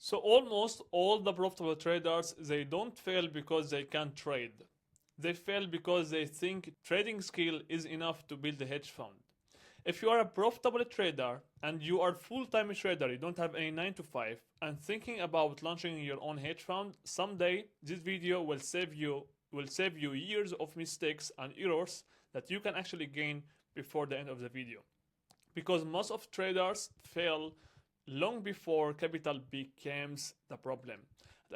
So almost all the profitable traders, they don't fail because they can't trade. They fail because they think trading skill is enough to build a hedge fund. If you are a profitable trader and you are full-time trader, you don't have any 9 to 5 and thinking about launching your own hedge fund, someday this video will save you years of mistakes and errors that you can actually gain before the end of the video. Because most of traders fail long before capital becomes the problem.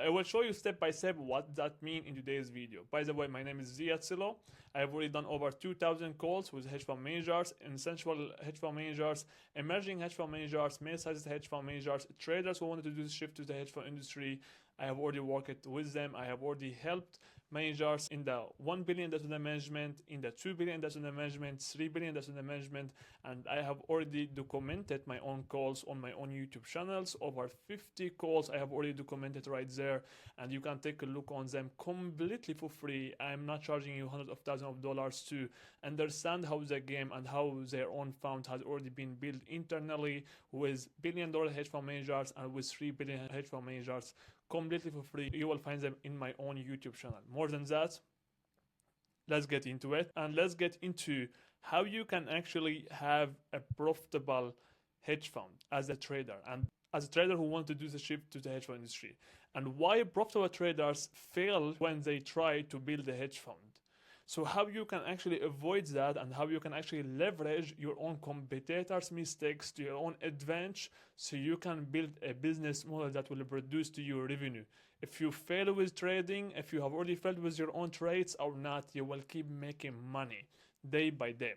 I will show you step by step what that means in today's video. By the way, my name is Ziad Silo. I have already done over 2,000 calls with hedge fund managers, essential hedge fund managers, emerging hedge fund managers, mid-sized hedge fund managers, traders who wanted to do the shift to the hedge fund industry. I have already worked with them. I have already helped managers in the $1 billion under management, in the $2 billion under management, $3 billion under management, and I have already documented my own calls on my own YouTube channels. Over 50 calls I have already documented right there, and you can take a look on them completely for free. I'm not charging you hundreds of thousands of dollars to understand how the game and how their own fund has already been built internally with billion-dollar hedge fund managers and with 3 billion hedge fund managers completely for free. You will find them in my own YouTube channel. More than that, let's get into it, and let's get into how you can actually have a profitable hedge fund as a trader, and as a trader who wants to do the shift to the hedge fund industry, and why profitable traders fail when they try to build a hedge fund. So how you can actually avoid that, and how you can actually leverage your own competitors' mistakes to your own advantage, so you can build a business model that will produce to you revenue. If you fail with trading, if you have already failed with your own trades or not, you will keep making money day by day.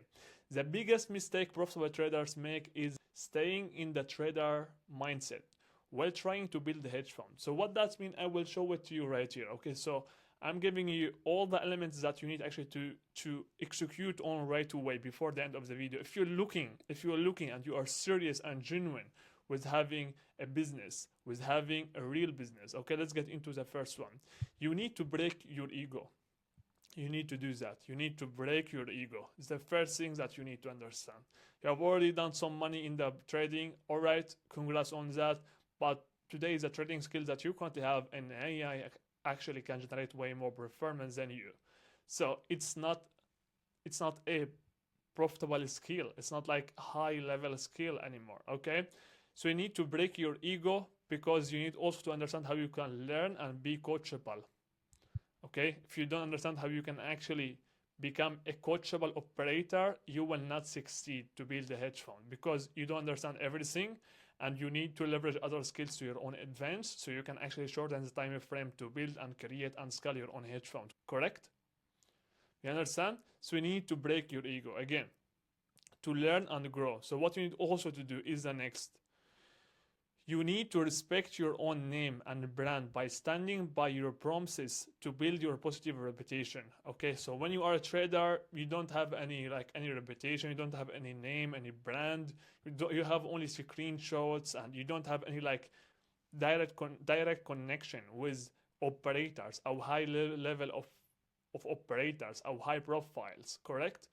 The biggest mistake profitable traders make is staying in the trader mindset while trying to build a hedge fund. So what that means, I will show it to you right here. Okay, so I'm giving you all the elements that you need actually to execute on right away before the end of the video. If you're looking and you are serious and genuine with having a business, with having a real business, okay, let's get into the first one. You need to break your ego. You need to do that. You need to break your ego. It's the first thing that you need to understand. You have already done some money in the trading. All right, congrats on that. But today is a trading skill that you currently have, and AI actually can generate way more performance than you. So it's not a profitable skill. It's not like high level skill anymore. Okay, so you need to break your ego, because you need also to understand how you can learn and be coachable. Okay, if you don't understand how you can actually become a coachable operator, you will not succeed to build a hedge fund, because you don't understand everything, and you need to leverage other skills to your own advantage, so you can actually shorten the time frame to build and create and scale your own hedge fund. Correct? You understand? So you need to break your ego again to learn and grow. So what you need also to do is the next. You need to respect your own name and brand by standing by your promises to build your positive reputation. Okay, so when you are a trader, you don't have any reputation, you don't have any name, any brand. You have only screenshots, and you don't have any direct connection with operators or high level of operators or high profiles. Correct?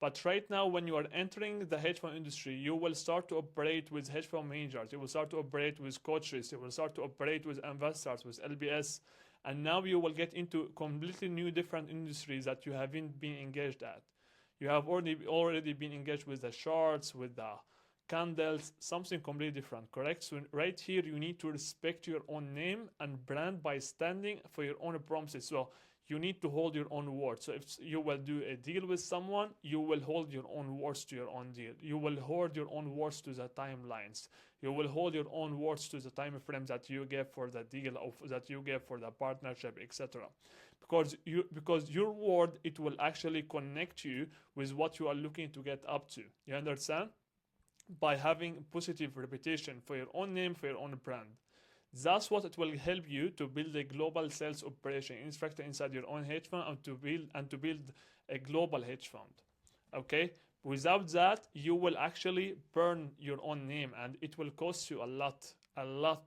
But right now, when you are entering the hedge fund industry, you will start to operate with hedge fund managers, you will start to operate with coaches, you will start to operate with investors, with LBS, and now you will get into completely new different industries that you haven't been engaged at. You have already been engaged with the charts, with the candles, something completely different, correct? So right here, you need to respect your own name and brand by standing for your own promises. So you need to hold your own word. So if you will do a deal with someone, you will hold your own words to your own deal. You will hold your own words to the timelines. You will hold your own words to the time frames that you gave for the deal, that you gave for the partnership, etc. Because your word, it will actually connect you with what you are looking to get up to. You understand? By having positive reputation for your own name, for your own brand. That's what it will help you to build a global sales operation, in fact, inside your own hedge fund, and to build a global hedge fund. Okay? Without that, you will actually burn your own name, and it will cost you a lot.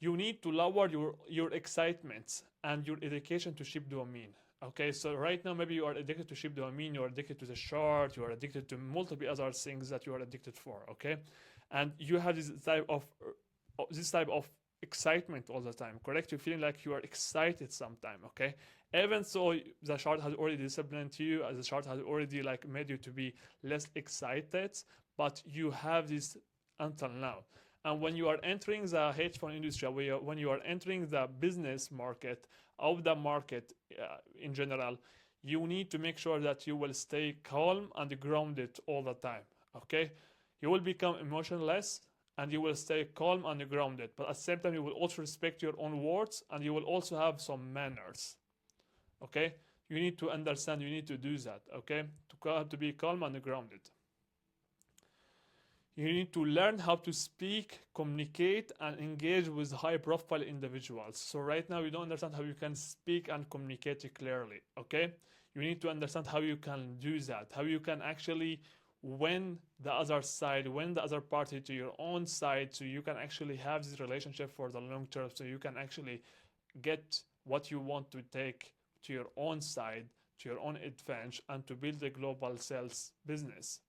You need to lower your excitement and your dedication to ship dopamine. Okay, so right now maybe you are addicted to ship dopamine, you are addicted to the chart, you are addicted to multiple other things that you are addicted for. Okay, and you have this type of this type of excitement all the time, correct? You're feeling like you are excited sometime, okay? Even so the chart has already disciplined you, as the chart has already like made you to be less excited, but you have this until now. And when you are entering the hedge fund industry, when you are entering the business market of the market in general, you need to make sure that you will stay calm and grounded all the time, okay? You will become emotionless and you will stay calm and grounded, but at the same time you will also respect your own words and you will also have some manners, okay? You need to understand, you need to do that, okay? To be calm and grounded. You need to learn how to speak, communicate, and engage with high profile individuals. So right now you don't understand how you can speak and communicate clearly, okay? You need to understand how you can do that, how you can actually win the other side, win the other party to your own side, so you can actually have this relationship for the long term, so you can actually get what you want to take to your own side, to your own advantage, and to build a global sales business.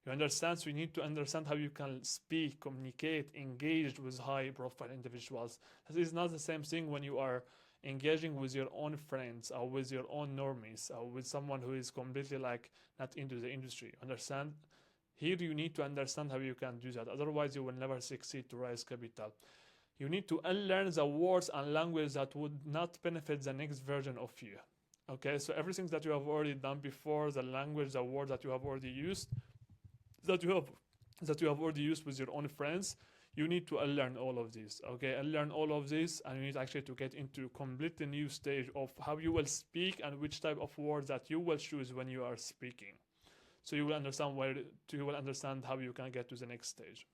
You understand? So you need to understand how you can speak, communicate, engage with high profile individuals. This is not the same thing when you are engaging with your own friends or with your own normies or with someone who is completely like not into the industry. Understand? Here you need to understand how you can do that. Otherwise you will never succeed to raise capital. You need to unlearn the words and language that would not benefit the next version of you. Okay, so everything that you have already done before, the language, the words that you have already used, that you have already used with your own friends, you need to unlearn all of this, okay? Unlearn all of this, and you need actually to get into a completely new stage of how you will speak and which type of words that you will choose when you are speaking. So you will understand how you can get to the next stage.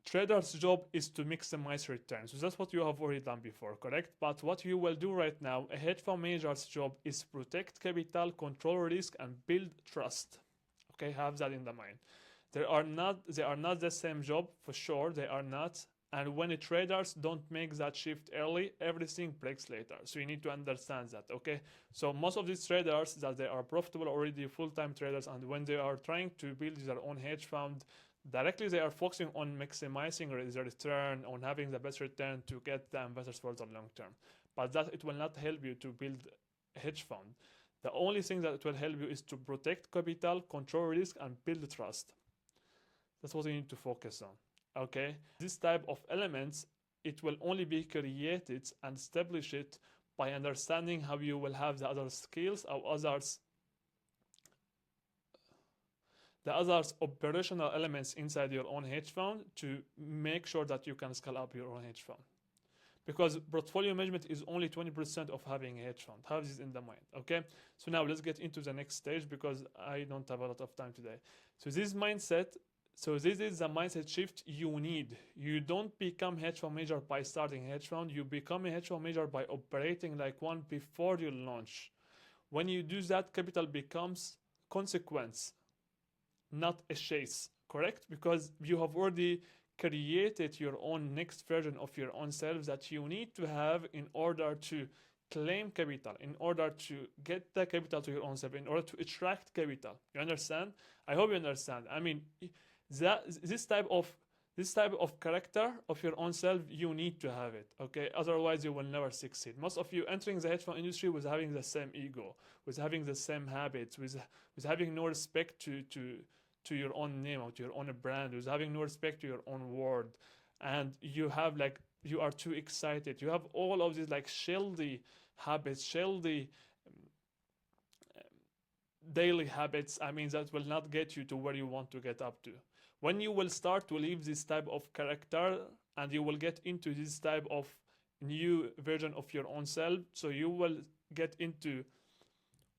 Trader's job is to maximize returns. So that's what you have already done before, correct? But what you will do right now, a hedge fund manager's job is protect capital, control risk, and build trust. Okay, have that in the mind. They are not the same job, for sure, they are not. And when the traders don't make that shift early, everything breaks later. So you need to understand that, okay? So most of these traders, that they are profitable already, full-time traders, and when they are trying to build their own hedge fund, directly they are focusing on maximizing the return, on having the best return to get the investors for the long term. But that it will not help you to build a hedge fund. The only thing that it will help you is to protect capital, control risk, and build trust. That's what you need to focus on, okay? This type of elements, it will only be created and established by understanding how you will have the other skills or the others operational elements inside your own hedge fund to make sure that you can scale up your own hedge fund. Because portfolio management is only 20% of having a hedge fund. Have this in the mind, okay? So now let's get into the next stage because I don't have a lot of time today. So this is the mindset shift you need. You don't become hedge fund manager by starting a hedge fund. You become a hedge fund manager by operating like one before you launch. When you do that, capital becomes consequence, not a chase, correct? Because you have already created your own next version of your own self that you need to have in order to claim capital, in order to get the capital to your own self, in order to attract capital. You understand? I hope you understand. I mean, this type of character of your own self, you need to have it, okay? Otherwise you will never succeed. Most of you entering the hedge fund industry with having the same ego, with having the same habits, with having no respect to your own name or to your own brand, with having no respect to your own word, and you are too excited. You have all of these like sheldy habits, sheldy daily habits, I mean, that will not get you to where you want to get up to. When you will start to leave this type of character and you will get into this type of new version of your own self, so you will get into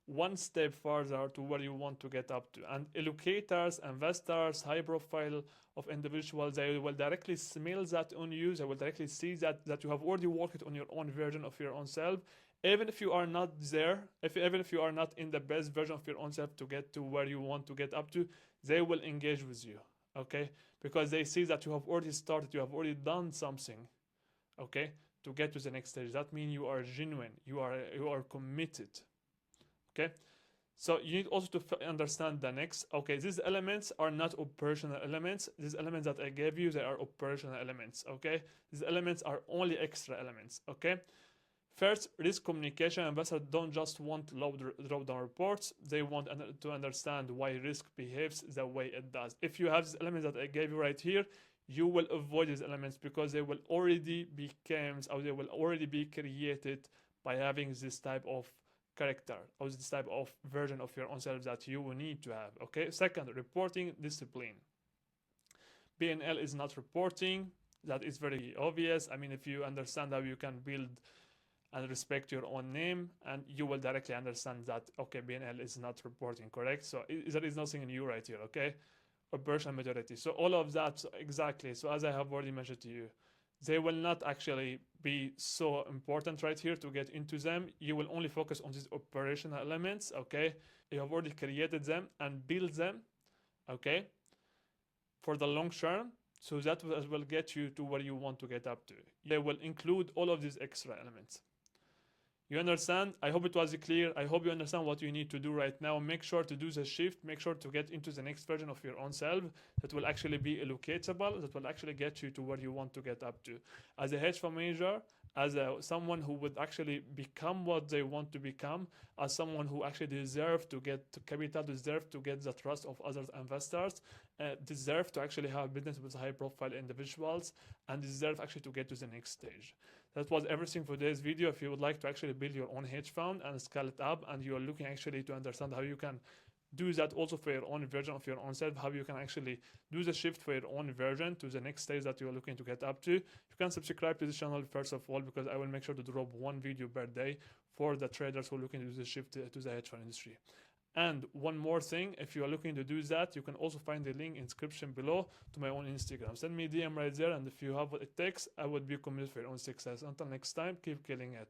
one step further to where you want to get up to. And allocators, investors, high profile of individuals, they will directly smell that on you. They will directly see that you have already worked on your own version of your own self. Even if you are not there, even if you are not in the best version of your own self to get to where you want to get up to, they will engage with you, okay? Because they see that you have already started, you have already done something, okay, to get to the next stage. That means you are genuine, you are committed, okay? So you need also to understand the next. Okay, these elements are not operational elements. These elements that I gave you, they are operational elements. Okay, these elements are only extra elements. Okay. First, risk communication. Investors don't just want drop down reports. They want to understand why risk behaves the way it does. If you have these elements that I gave you right here, you will avoid these elements because they will already be or they will already be created by having this type of character or this type of version of your own self that you will need to have. Okay. Second, reporting discipline. BNL is not reporting. That is very obvious. I mean, if you understand how you can build and respect your own name, and you will directly understand that, okay, BNL is not reporting, correct? So there is nothing new right here, okay? Operational majority. So all of that, exactly. So as I have already mentioned to you, they will not actually be so important right here to get into them. You will only focus on these operational elements, okay? You have already created them and built them, okay, for the long term. So that will get you to where you want to get up to. They will include all of these extra elements. You understand? I hope it was clear. I hope you understand what you need to do right now. Make sure to do the shift. Make sure to get into the next version of your own self that will actually be allocatable, that will actually get you to where you want to get up to. As a hedge fund manager, as someone who would actually become what they want to become, as someone who actually deserve to get to capital, deserve to get the trust of other investors, deserve to actually have business with high profile individuals, and deserve actually to get to the next stage. That was everything for today's video. If you would like to actually build your own hedge fund and scale it up, and you are looking actually to understand how you can do that also for your own version of your own self, how you can actually do the shift for your own version to the next stage that you are looking to get up to, you can subscribe to this channel first of all, because I will make sure to drop one video per day for the traders who are looking to do the shift to the hedge fund industry. And one more thing, if you are looking to do that, you can also find the link in description below to my own Instagram. Send me a DM right there, and if you have what it takes, I would be committed for your own success. Until next time, keep killing it.